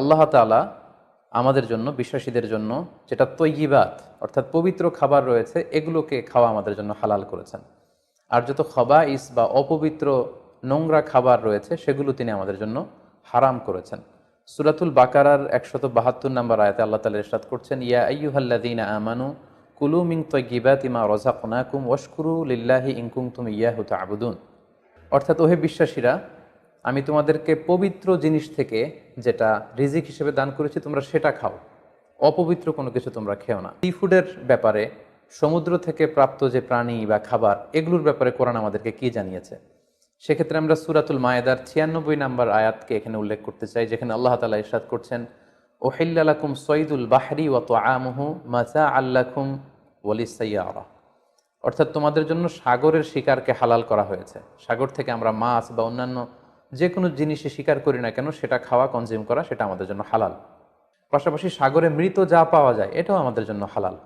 আল্লাহ তাআলা আমাদের জন্য, বিশ্বাসীদের জন্য যেটা তৈয়িবাত অর্থাৎ পবিত্র খাবার রয়েছে এগুলোকে খাওয়া আমাদের জন্য হালাল করেছেন। আর যত খাবাইস বা অপবিত্র নোংরা খাবার রয়েছে সেগুলো তিনি আমাদের জন্য হারাম করেছেন। সূরাতুল বাকারার 172 নম্বর আয়াতে আল্লাহ তাআলা ইরশাদ করছেন, ইয়া আইয়ুহাল্লাযীনা আমানু কুলু মিন তাইয়্যিবাতি মা রাযাকনাকুম ওয়াশকুরু লিল্লাহি ইন কুনতুম ইয়্যাহু তা'বুদুন। অর্থাৎ ওহে বিশ্বাসীরা, আমি তোমাদেরকে পবিত্র জিনিস থেকে যেটা রিজিক হিসেবে দান করেছি তোমরা সেটা খাও, অপবিত্র কোনো কিছু তোমরা খেও না। সি ফুডের ব্যাপারে, সমুদ্র থেকে প্রাপ্ত যে প্রাণী বা খাবার এগুলোর ব্যাপারে কোরআন আমাদেরকে কি জানিয়েছে, সেক্ষেত্রে আমরা সূরাতুল মায়েদার 96 নম্বর আয়াতকে এখানে উল্লেখ করতে চাই, যেখানে আল্লাহ তাআলা ইরশাদ করছেন, উহিল্লা লাকুম সয়দুল বাহরি ওয়া তুআমুহু মাতাআল লাকুম ওয়া লিস-সাইয়ারা। অর্থাৎ তোমাদের জন্য সাগরের শিকারকে হালাল করা হয়েছে। সাগর থেকে আমরা মাছ বা অন্যান্য যে কোনো জিনিসই শিকার করি না কেন সেটা খাওয়া, কনজিউম করা, সেটা আমাদের জন্য হালাল। পাশাপাশি সাগরে মৃত যা পাওয়া যায় এটাও আমাদের জন্য হালাল।